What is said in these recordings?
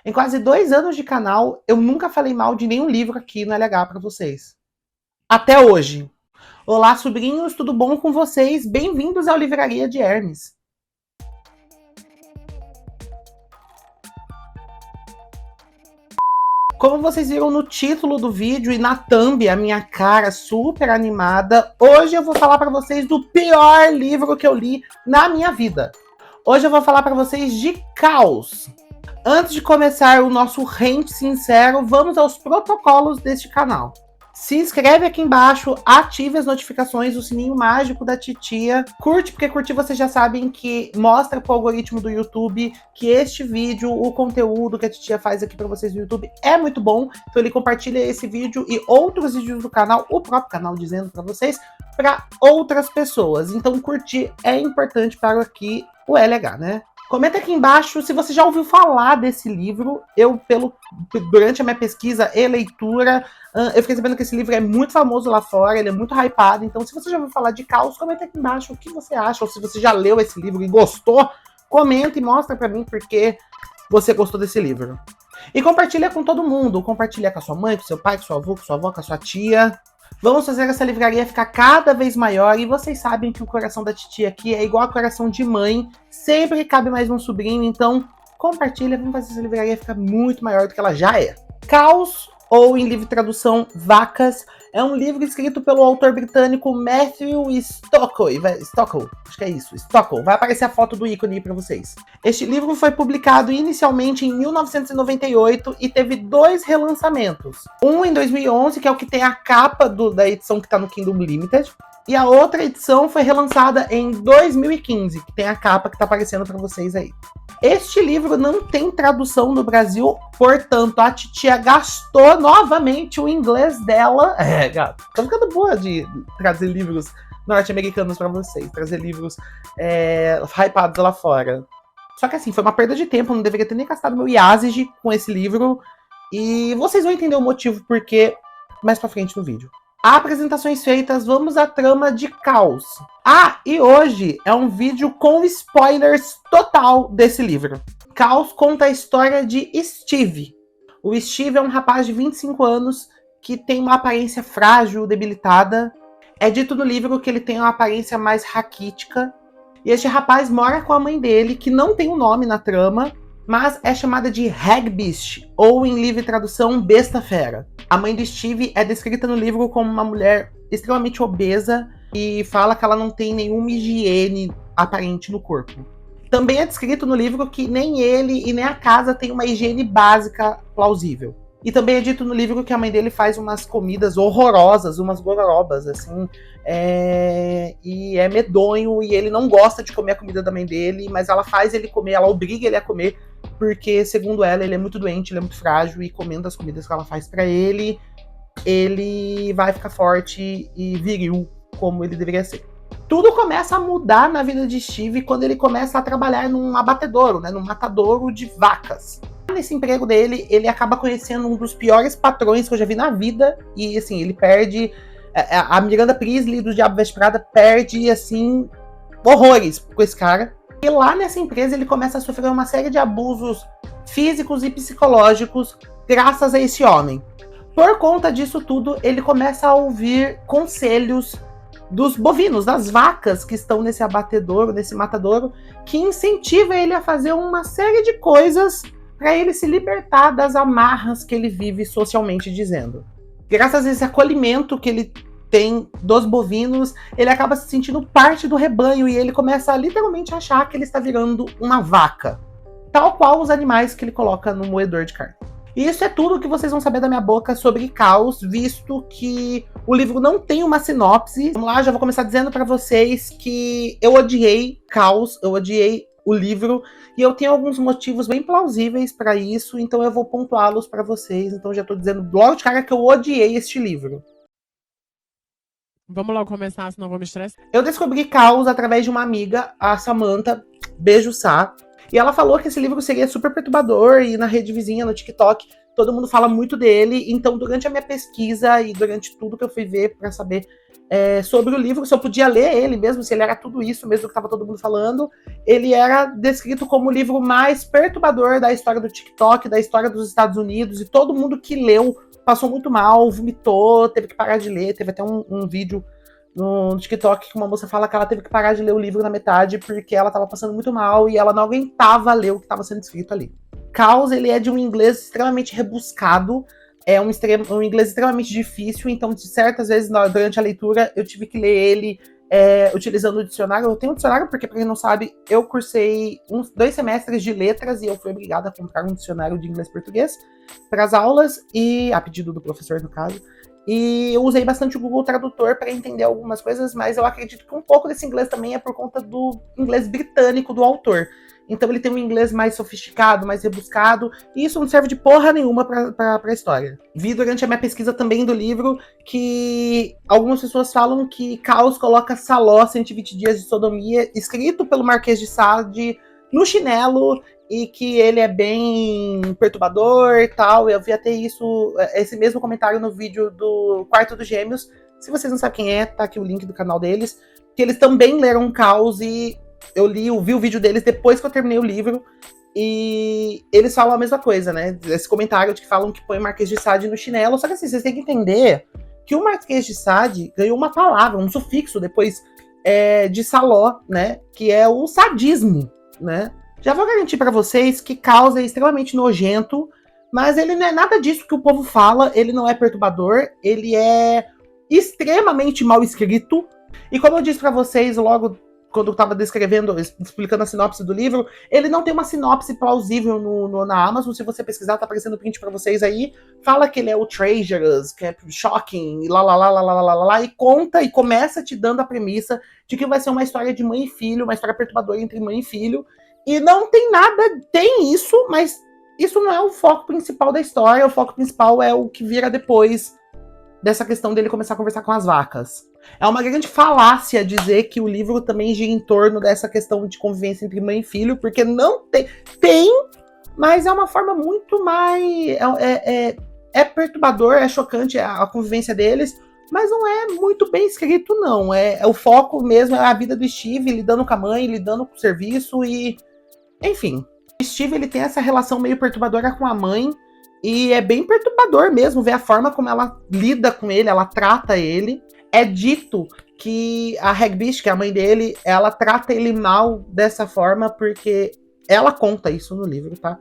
Em quase 2 anos de canal, eu nunca falei mal de nenhum livro aqui no LH para vocês. Até hoje. Olá, sobrinhos, tudo bom com vocês? Bem-vindos ao Livraria de Hermes. Como vocês viram no título do vídeo e na thumb, a minha cara super animada, hoje eu vou falar para vocês do pior livro que eu li na minha vida. Hoje eu vou falar para vocês de Caos. Antes de começar o nosso rant sincero, vamos aos protocolos deste canal. Se inscreve aqui embaixo, ative as notificações, o sininho mágico da titia. Curte, porque curtir vocês já sabem que mostra pro algoritmo do YouTube que este vídeo, o conteúdo que a titia faz aqui para vocês no YouTube é muito bom. Então ele compartilha esse vídeo e outros vídeos do canal, o próprio canal dizendo para vocês, para outras pessoas. Então curtir é importante para aqui o LH, né? Comenta aqui embaixo se você já ouviu falar desse livro. Durante a minha pesquisa e leitura, eu fiquei sabendo que esse livro é muito famoso lá fora, ele é muito hypado. Então, se você já ouviu falar de Caos, comenta aqui embaixo o que você acha. Ou se você já leu esse livro e gostou, comenta e mostra pra mim por que você gostou desse livro. E compartilha com todo mundo. Compartilha com a sua mãe, com seu pai, com sua avó, com a sua tia. Vamos fazer essa livraria ficar cada vez maior. E vocês sabem que o coração da titia aqui é igual ao coração de mãe. Sempre cabe mais um sobrinho. Então, compartilha. Vamos fazer essa livraria ficar muito maior do que ela já é. Caos, ou em livre tradução, Vacas, é um livro escrito pelo autor britânico Matthew Stockwell. Acho que é isso, Stockwell. Vai aparecer a foto do ícone aí pra vocês. Este livro foi publicado inicialmente em 1998 e teve 2 relançamentos. Um em 2011, que é o que tem a capa da edição que tá no Kindle Limited. E a outra edição foi relançada em 2015, que tem a capa que tá aparecendo pra vocês aí. Este livro não tem tradução no Brasil, portanto, a titia gastou novamente o inglês dela. Gato, tô ficando boa de trazer livros norte-americanos pra vocês, trazer livros hypados lá fora. Só que assim, foi uma perda de tempo, não deveria ter nem gastado meu Yazid com esse livro. E vocês vão entender o motivo porque mais pra frente no vídeo. Apresentações feitas, vamos à trama de Caos. E hoje é um vídeo com spoilers total desse livro. Caos conta a história de Steve. O Steve é um rapaz de 25 anos que tem uma aparência frágil, debilitada. É dito no livro que ele tem uma aparência mais raquítica. E este rapaz mora com a mãe dele, que não tem um nome na trama, mas é chamada de Hagbeast, ou em livre tradução, Besta Fera. A mãe de Steve é descrita no livro como uma mulher extremamente obesa e fala que ela não tem nenhuma higiene aparente no corpo. Também é descrito no livro que nem ele e nem a casa tem uma higiene básica plausível. E também é dito no livro que a mãe dele faz umas comidas horrorosas, umas gororobas, assim, e é medonho, e ele não gosta de comer a comida da mãe dele, mas ela faz ele comer, ela obriga ele a comer, porque, segundo ela, ele é muito doente, ele é muito frágil, e comendo as comidas que ela faz pra ele, ele vai ficar forte e viril, como ele deveria ser. Tudo começa a mudar na vida de Steve quando ele começa a trabalhar num abatedouro, né, num matadouro de vacas. Nesse emprego dele, ele acaba conhecendo um dos piores patrões que eu já vi na vida, e assim, ele perde, a Miranda Priestly do Diabo Veste Prada perde, assim, horrores com esse cara. E lá nessa empresa ele começa a sofrer uma série de abusos físicos e psicológicos graças a esse homem. Por conta disso tudo, ele começa a ouvir conselhos dos bovinos, das vacas que estão nesse abatedouro, nesse matadouro, que incentiva ele a fazer uma série de coisas para ele se libertar das amarras que ele vive socialmente dizendo. Graças a esse acolhimento que ele tem dos bovinos, ele acaba se sentindo parte do rebanho e ele começa a literalmente achar que ele está virando uma vaca, tal qual os animais que ele coloca no moedor de carne. E isso é tudo que vocês vão saber da minha boca sobre Caos, visto que o livro não tem uma sinopse. Vamos lá, já vou começar dizendo para vocês que eu odiei Caos, eu odiei o livro, e eu tenho alguns motivos bem plausíveis para isso, então eu vou pontuá-los para vocês. Então já tô dizendo logo de cara que eu odiei este livro. Vamos logo começar, senão eu vou me estressar. Eu descobri Caos através de uma amiga, a Samantha, beijo Sá, e ela falou que esse livro seria super perturbador, e na rede vizinha, no TikTok, todo mundo fala muito dele. Então durante a minha pesquisa e durante tudo que eu fui ver para saber sobre o livro, se eu podia ler ele mesmo, se ele era tudo isso mesmo que estava todo mundo falando. Ele era descrito como o livro mais perturbador da história do TikTok, da história dos Estados Unidos, e todo mundo que leu passou muito mal, vomitou, teve que parar de ler. Teve até um vídeo no TikTok que uma moça fala que ela teve que parar de ler o livro na metade porque ela estava passando muito mal e ela não aguentava ler o que estava sendo escrito ali. Caos, ele é de um inglês extremamente rebuscado, um inglês extremamente difícil, então de certas vezes durante a leitura eu tive que ler ele utilizando o dicionário. Eu tenho um dicionário porque, pra quem não sabe, eu cursei 2 semestres de letras e eu fui obrigada a comprar um dicionário de inglês e português para as aulas, e a pedido do professor, no caso. E eu usei bastante o Google Tradutor para entender algumas coisas, mas eu acredito que um pouco desse inglês também é por conta do inglês britânico do autor. Então ele tem um inglês mais sofisticado, mais rebuscado, e isso não serve de porra nenhuma para a história. Vi durante a minha pesquisa também do livro que algumas pessoas falam que Caos coloca Saló, 120 Dias de Sodomia, escrito pelo Marquês de Sade, no chinelo, e que ele é bem perturbador e tal. Eu vi até esse mesmo comentário no vídeo do Quarto dos Gêmeos. Se vocês não sabem quem é, tá aqui o link do canal deles. Que eles também leram Caos e eu vi o vídeo deles depois que eu terminei o livro. E eles falam a mesma coisa, né? Esse comentário de que falam que põe o Marquês de Sade no chinelo. Só que assim, vocês têm que entender que o Marquês de Sade ganhou uma palavra, um sufixo depois de Saló, né? Que é o sadismo, né? Já vou garantir para vocês que Caos é extremamente nojento, mas ele não é nada disso que o povo fala, ele não é perturbador, ele é extremamente mal escrito. E como eu disse para vocês logo quando eu estava explicando a sinopse do livro, ele não tem uma sinopse plausível na Amazon. Se você pesquisar, tá aparecendo o print para vocês aí. Fala que ele é o Treacherous, que é shocking, e lá, e conta e começa te dando a premissa de que vai ser uma história de mãe e filho, uma história perturbadora entre mãe e filho. E não tem nada, tem isso, mas isso não é o foco principal da história. O foco principal é o que vira depois dessa questão dele começar a conversar com as vacas. É uma grande falácia dizer que o livro também gira em torno dessa questão de convivência entre mãe e filho, porque não tem. Tem, mas é uma forma muito mais. É perturbador, é chocante a convivência deles, mas não é muito bem escrito, não. O foco mesmo é a vida do Steve, lidando com a mãe, lidando com o serviço e. Enfim. O Steve, ele tem essa relação meio perturbadora com a mãe, e é bem perturbador mesmo ver a forma como ela lida com ele, ela trata ele. É dito que a Hagbish, que é a mãe dele, ela trata ele mal dessa forma porque ela conta isso no livro, tá?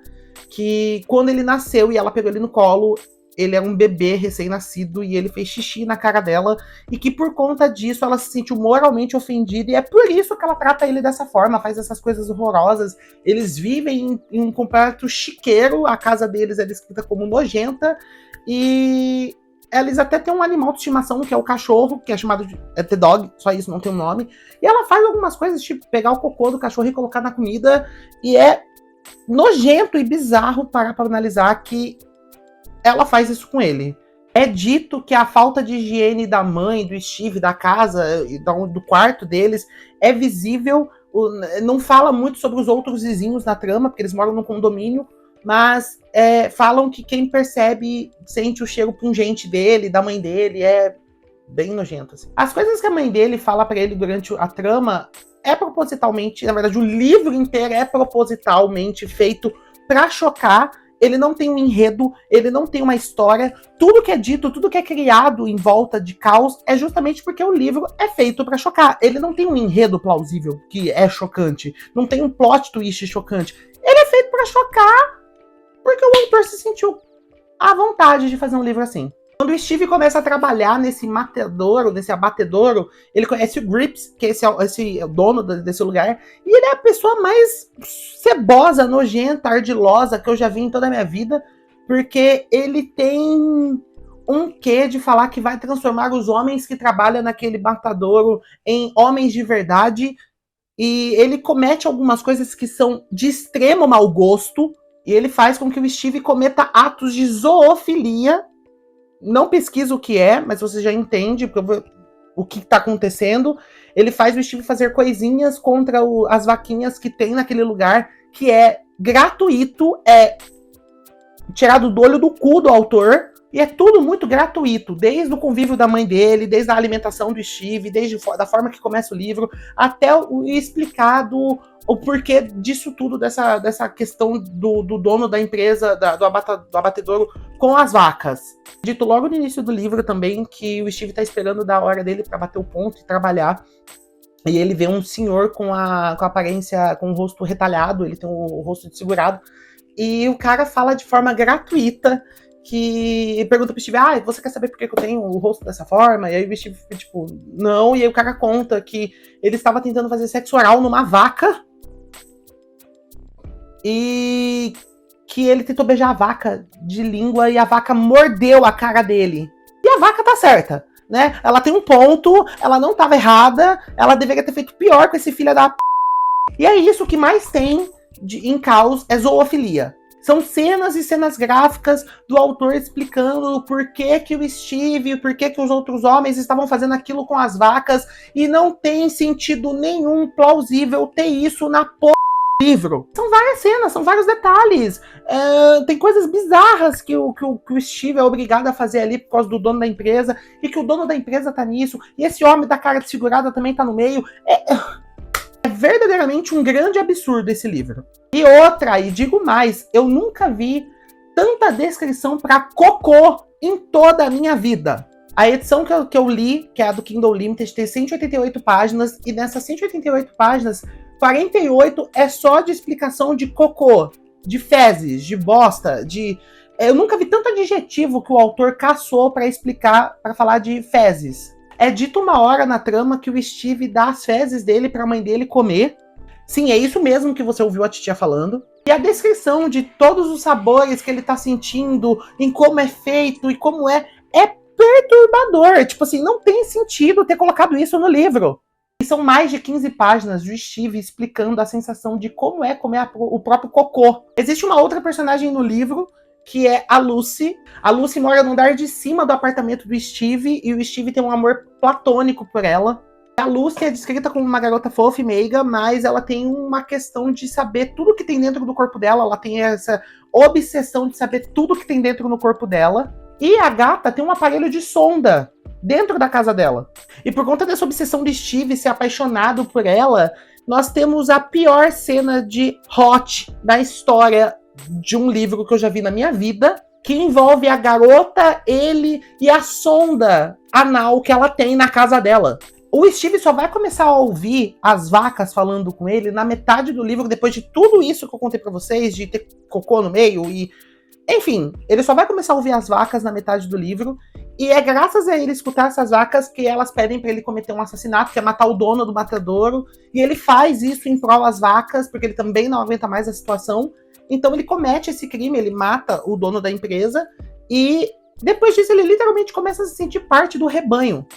Que quando ele nasceu e ela pegou ele no colo, ele era um bebê recém-nascido e ele fez xixi na cara dela, e que por conta disso ela se sentiu moralmente ofendida, e é por isso que ela trata ele dessa forma, faz essas coisas horrorosas. Eles vivem em um completo chiqueiro, a casa deles é descrita como nojenta, e eles até têm um animal de estimação, que é o cachorro, que é chamado de The Dog, só isso, não tem um nome, e ela faz algumas coisas, tipo pegar o cocô do cachorro e colocar na comida, e é nojento e bizarro para analisar que ela faz isso com ele. É dito que a falta de higiene da mãe, do Steve, da casa, do quarto deles, é visível. Não fala muito sobre os outros vizinhos na trama, porque eles moram num condomínio, mas falam que quem percebe sente o cheiro pungente dele, da mãe dele, é bem nojento. Assim. As coisas que a mãe dele fala para ele durante a trama é propositalmente, na verdade, o livro inteiro é propositalmente feito para chocar. Ele não tem um enredo, ele não tem uma história. Tudo que é dito, tudo que é criado em volta de Caos é justamente porque o livro é feito pra chocar. Ele não tem um enredo plausível que é chocante. Não tem um plot twist chocante. Ele é feito pra chocar porque o autor se sentiu à vontade de fazer um livro assim. Quando o Steve começa a trabalhar nesse matedouro, nesse abatedouro, ele conhece o Grips, que esse é o dono desse lugar, e ele é a pessoa mais cebosa, nojenta, ardilosa que eu já vi em toda a minha vida, porque ele tem um quê de falar que vai transformar os homens que trabalham naquele matadouro em homens de verdade, e ele comete algumas coisas que são de extremo mau gosto, e ele faz com que o Steve cometa atos de zoofilia. Não pesquisa o que é, mas você já entende o que está acontecendo. Ele faz o Steve fazer coisinhas contra as vaquinhas que tem naquele lugar, que é gratuito, é tirado do olho do cu do autor. E é tudo muito gratuito, desde o convívio da mãe dele, desde a alimentação do Steve, desde da forma que começa o livro, até o explicado o porquê disso tudo, dessa questão do dono da empresa, do abatedouro com as vacas. Dito logo no início do livro também que o Steve tá esperando da hora dele para bater o ponto e trabalhar. E ele vê um senhor com a aparência, com o rosto retalhado, ele tem o rosto desfigurado, e o cara fala de forma gratuita que pergunta pro Steve, você quer saber por que eu tenho o rosto dessa forma? E aí o Steve fica tipo, não, e aí o cara conta que ele estava tentando fazer sexo oral numa vaca e que ele tentou beijar a vaca de língua e a vaca mordeu a cara dele. E a vaca tá certa, né? Ela tem um ponto, ela não tava errada, ela deveria ter feito pior com esse filho da p... E é isso que mais tem em Caos, é zoofilia. São cenas e cenas gráficas do autor explicando o porquê que o Steve, o porquê que os outros homens estavam fazendo aquilo com as vacas, e não tem sentido nenhum plausível ter isso na porra do livro. São várias cenas, são vários detalhes. Tem coisas bizarras que o Steve é obrigado a fazer ali por causa do dono da empresa, e que o dono da empresa tá nisso, e esse homem da cara desfigurada também tá no meio. É verdadeiramente um grande absurdo esse livro. E outra, e digo mais, eu nunca vi tanta descrição para cocô em toda a minha vida. A edição que eu li, que é a do Kindle Limited, tem 188 páginas, e nessas 188 páginas, 48 é só de explicação de cocô, de fezes, de bosta, de... Eu nunca vi tanto adjetivo que o autor caçou para explicar, para falar de fezes. É dito uma hora na trama que o Steve dá as fezes dele pra mãe dele comer. Sim, é isso mesmo que você ouviu a titia falando. E a descrição de todos os sabores que ele tá sentindo, em como é feito e como é perturbador. Tipo assim, não tem sentido ter colocado isso no livro. E são mais de 15 páginas do Steve explicando a sensação de como é comer o próprio cocô. Existe uma outra personagem no livro, que é a Lucy. A Lucy mora no andar de cima do apartamento do Steve, e o Steve tem um amor platônico por ela. A Lucy é descrita como uma garota fofa e meiga, mas ela tem uma questão de saber tudo que tem dentro do corpo dela, ela tem essa obsessão de saber tudo que tem dentro do corpo dela. E a gata tem um aparelho de sonda dentro da casa dela. E por conta dessa obsessão de Steve ser apaixonado por ela, nós temos a pior cena de hot da história de um livro que eu já vi na minha vida, que envolve a garota, ele e a sonda anal que ela tem na casa dela. O Steve só vai começar a ouvir as vacas falando com ele na metade do livro, depois de tudo isso que eu contei pra vocês, de ter cocô no meio e... Enfim, ele só vai começar a ouvir as vacas na metade do livro, e é graças a ele escutar essas vacas que elas pedem pra ele cometer um assassinato, que é matar o dono do matadouro, e ele faz isso em prol das vacas, porque ele também não aguenta mais a situação. Então ele comete esse crime, ele mata o dono da empresa, e depois disso ele literalmente começa a se sentir parte do rebanho.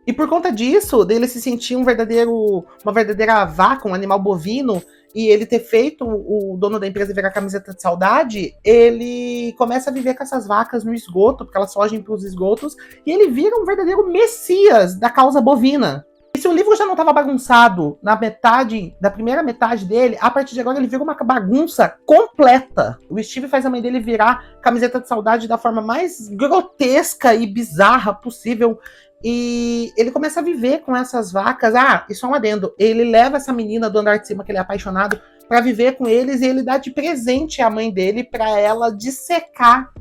E por conta disso, dele se sentir uma verdadeira vaca, um animal bovino, e ele ter feito o dono da empresa virar camiseta de saudade, ele começa a viver com essas vacas no esgoto, porque elas fogem para os esgotos, e ele vira um verdadeiro messias da causa bovina. E se o livro já não estava bagunçado da primeira metade dele, a partir de agora ele vira uma bagunça completa. O Steve faz a mãe dele virar camiseta de saudade da forma mais grotesca e bizarra possível. E ele começa a viver com essas vacas. Isso é um adendo. Ele leva essa menina do andar de cima, que ele é apaixonado, para viver com eles, e ele dá de presente a mãe dele para ela dissecar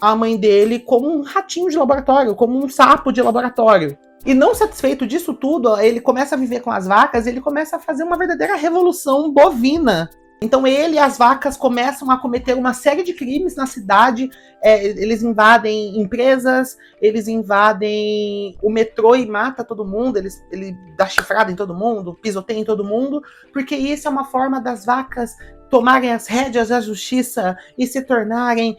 a mãe dele como um ratinho de laboratório, como um sapo de laboratório. E não satisfeito disso tudo, ele começa a viver com as vacas, ele começa a fazer uma verdadeira revolução bovina. Então ele e as vacas começam a cometer uma série de crimes na cidade, eles invadem empresas, eles invadem o metrô e mata todo mundo, ele dá chifrada em todo mundo, pisoteia em todo mundo, porque isso é uma forma das vacas tomarem as rédeas da justiça e se tornarem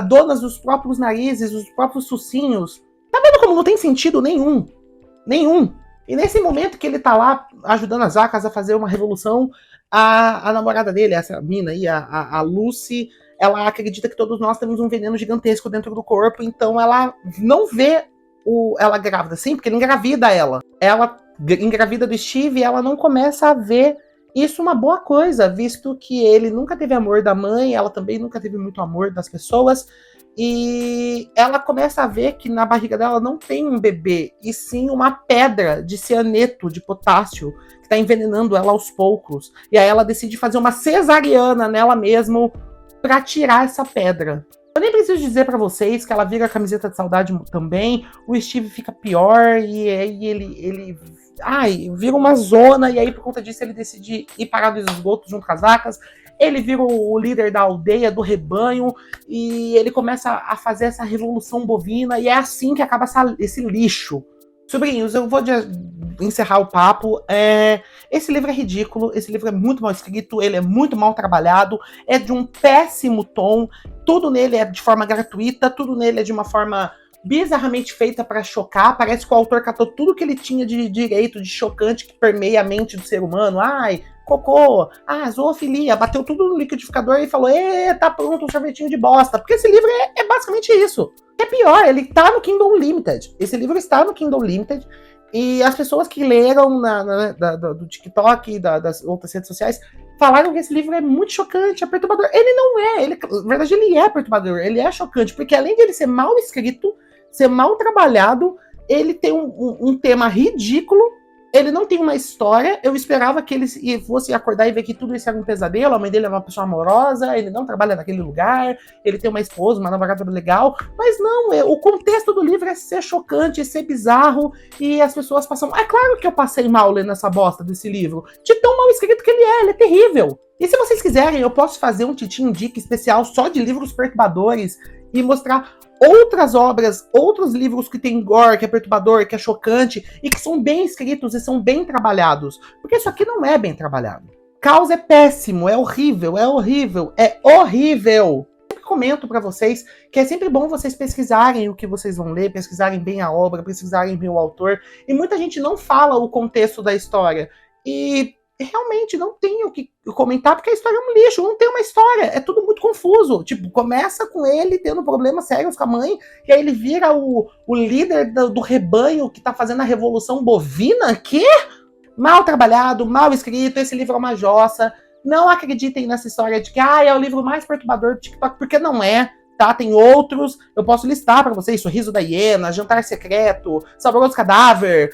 donas dos próprios narizes, dos próprios focinhos. Tá vendo como não tem sentido nenhum? Nenhum. E nesse momento que ele tá lá ajudando as vacas a fazer uma revolução, a namorada dele, essa mina aí, a Lucy, ela acredita que todos nós temos um veneno gigantesco dentro do corpo, então ela não vê ela grávida, sim, porque ele engravida ela. Ela engravida do Steve e ela não começa a ver isso uma boa coisa, visto que ele nunca teve amor da mãe, ela também nunca teve muito amor das pessoas, e ela começa a ver que na barriga dela não tem um bebê, e sim uma pedra de cianeto de potássio, que está envenenando ela aos poucos. E aí ela decide fazer uma cesariana nela mesma para tirar essa pedra. Eu nem preciso dizer para vocês que ela vira a camiseta de saudade também, o Steve fica pior, e aí ele vira uma zona, e aí por conta disso ele decide ir parar dos esgotos junto com as vacas. Ele vira o líder da aldeia, do rebanho, e ele começa a fazer essa revolução bovina, e é assim que acaba esse lixo. Sobrinhos, eu vou encerrar o papo. Esse livro é ridículo, esse livro é muito mal escrito, ele é muito mal trabalhado, é de um péssimo tom, tudo nele é de forma gratuita, tudo nele é de uma forma bizarramente feita para chocar. Parece que o autor catou tudo que ele tinha de direito, de chocante, que permeia a mente do ser humano. Cocô, zoofilia, bateu tudo no liquidificador e falou, tá pronto um sorvetinho de bosta. Porque esse livro é basicamente isso. É pior, ele tá no Kindle Unlimited. Esse livro está no Kindle Unlimited, e as pessoas que leram do TikTok e das outras redes sociais falaram que esse livro é muito chocante, é perturbador. Ele não é, na verdade ele é perturbador, ele é chocante, porque além de ele ser mal escrito, ser mal trabalhado, ele tem um tema ridículo. Ele não tem uma história. Eu esperava que ele fosse acordar e ver que tudo isso era um pesadelo. A mãe dele é uma pessoa amorosa, ele não trabalha naquele lugar, ele tem uma esposa, uma namorada legal. Mas não, o contexto do livro é ser chocante, é ser bizarro, e as pessoas passam... É claro que eu passei mal lendo essa bosta desse livro, de tão mal escrito que ele é terrível. E se vocês quiserem, eu posso fazer um Titinho Dica especial só de livros perturbadores e mostrar outras obras, outros livros que tem gore, que é perturbador, que é chocante, e que são bem escritos e são bem trabalhados. Porque isso aqui não é bem trabalhado. Caos é péssimo, é horrível, é horrível, é horrível. Eu sempre comento pra vocês que é sempre bom vocês pesquisarem o que vocês vão ler, pesquisarem bem a obra, pesquisarem bem o autor, e muita gente não fala o contexto da história. E realmente não tenho o que comentar, porque a história é um lixo, não tem uma história, é tudo muito confuso. Tipo, começa com ele tendo problemas sérios com a mãe, e aí ele vira o líder do rebanho que tá fazendo a revolução bovina. Que? Mal trabalhado, mal escrito, esse livro é uma jossa. Não acreditem nessa história de que é o livro mais perturbador do TikTok, porque não é. Tá, tem outros, eu posso listar pra vocês: Sorriso da Hiena, Jantar Secreto, Saboroso Cadáver,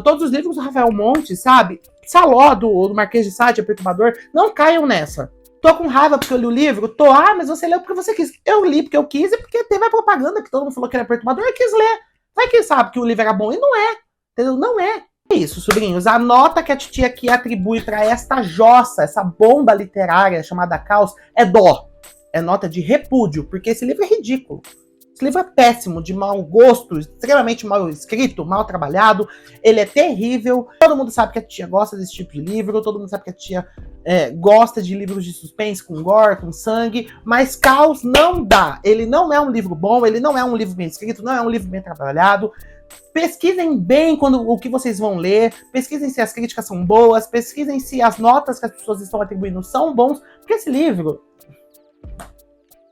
todos os livros do Rafael Montes, sabe? Saló do Marquês de Sade é perturbador. Não caiam nessa. Tô com raiva porque eu li o livro? Mas você leu porque você quis. Eu li porque eu quis e porque teve a propaganda que todo mundo falou que era perturbador, eu quis ler. Vai que sabe que o livro era bom, e não é. Entendeu? Não é. É isso, sobrinhos. A nota que a titia aqui atribui pra esta jossa, essa bomba literária chamada Caos, é dó. É nota de repúdio, porque esse livro é ridículo. Esse livro é péssimo, de mau gosto, extremamente mal escrito, mal trabalhado. Ele é terrível. Todo mundo sabe que a tia gosta desse tipo de livro, todo mundo sabe que a tia gosta de livros de suspense, com gore, com sangue, mas Caos não dá. Ele não é um livro bom, ele não é um livro bem escrito, não é um livro bem trabalhado. Pesquisem bem o que vocês vão ler, pesquisem se as críticas são boas, pesquisem se as notas que as pessoas estão atribuindo são bons, porque esse livro...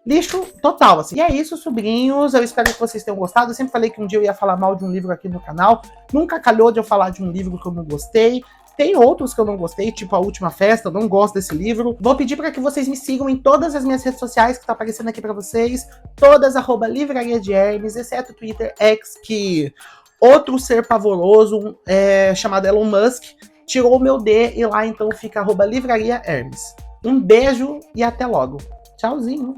lixo total, assim. E é isso, sobrinhos. Eu espero que vocês tenham gostado. Eu sempre falei que um dia eu ia falar mal de um livro aqui no canal. Nunca calhou de eu falar de um livro que eu não gostei. Tem outros que eu não gostei, tipo A Última Festa, eu não gosto desse livro. Vou pedir para que vocês me sigam em todas as minhas redes sociais que tá aparecendo aqui para vocês. Todas, @Livraria de Hermes, exceto o Twitter X, que outro ser pavoroso, chamado Elon Musk, tirou o meu D, e lá então fica @Livraria Hermes. Um beijo e até logo. Tchauzinho.